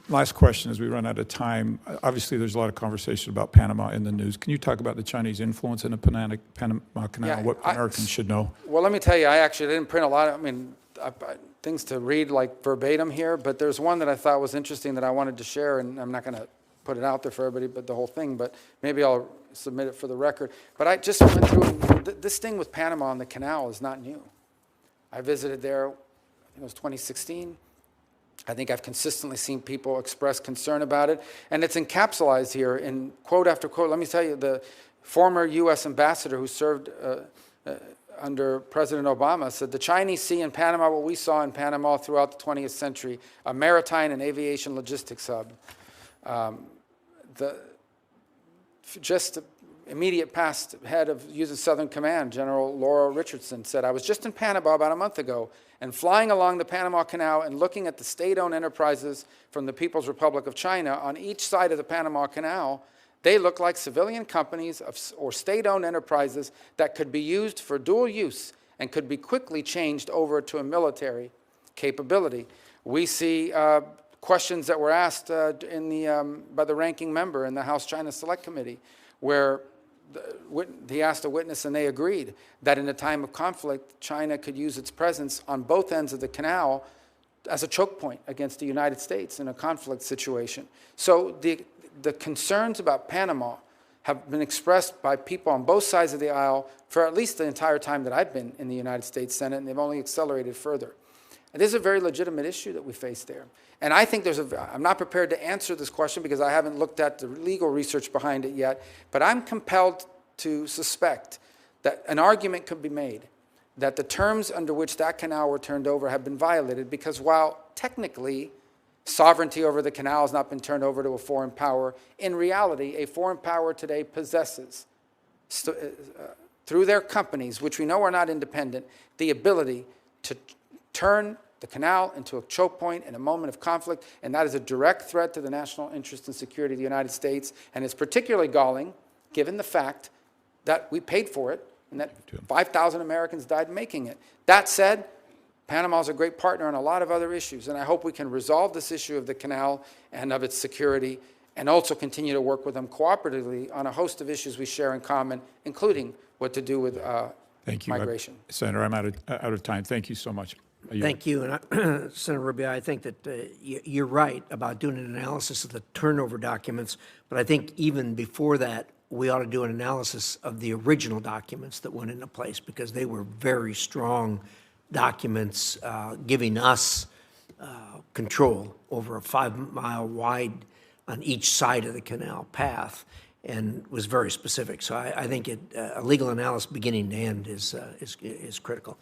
Last question as we run out of time. Obviously, there's a lot of conversation about Panama in the news. Can you talk about the Chinese influence in the Panama Canal, what Americans should know? Well, let me tell you, I actually didn't print a lot of, things to read like verbatim here, but there's one that I thought was interesting that I wanted to share, and I'm not going to put it out there for everybody, but the whole thing, but maybe I'll submit it for the record. But I just went through, and this thing with Panama and the canal is not new. I visited there, I think it was 2016. I think I've consistently seen people express concern about it, and it's encapsulated here in quote after quote. Let me tell you, the former U.S. ambassador who served under President Obama said, "The Chinese see in Panama what we saw in Panama throughout the 20th century, a maritime and aviation logistics hub." Just immediate past head of U.S. Southern Command, General Laura Richardson, said, "I was just in Panama about a month ago and flying along the Panama Canal and looking at the state-owned enterprises from the People's Republic of China on each side of the Panama Canal. They look like civilian companies or state-owned enterprises that could be used for dual use and could be quickly changed over to a military capability." We see questions that were asked by the ranking member in the House China Select Committee, where he asked a witness and they agreed that in a time of conflict, China could use its presence on both ends of the canal as a choke point against the United States in a conflict situation. So the concerns about Panama have been expressed by people on both sides of the aisle for at least the entire time that I've been in the United States Senate, and they've only accelerated further. And this is a very legitimate issue that we face there. And I think I'm not prepared to answer this question because I haven't looked at the legal research behind it yet, but I'm compelled to suspect that an argument could be made that the terms under which that canal were turned over have been violated, because while technically sovereignty over the canal has not been turned over to a foreign power, in reality, a foreign power today possesses, through their companies, which we know are not independent, the ability to turn the canal into a choke point in a moment of conflict, and that is a direct threat to the national interest and security of the United States, and it's particularly galling given the fact that we paid for it and that 5,000 Americans died making it. That said, Panama is a great partner on a lot of other issues, and I hope we can resolve this issue of the canal and of its security, and also continue to work with them cooperatively on a host of issues we share in common, including what to do with migration. Senator, I'm out of time. Thank you so much. Thank you. And Senator Rubio, I think that you're right about doing an analysis of the turnover documents, but I think even before that, we ought to do an analysis of the original documents that went into place, because they were very strong documents giving us control over a 5-mile wide on each side of the canal path, and was very specific. So I think a legal analysis beginning to end is critical.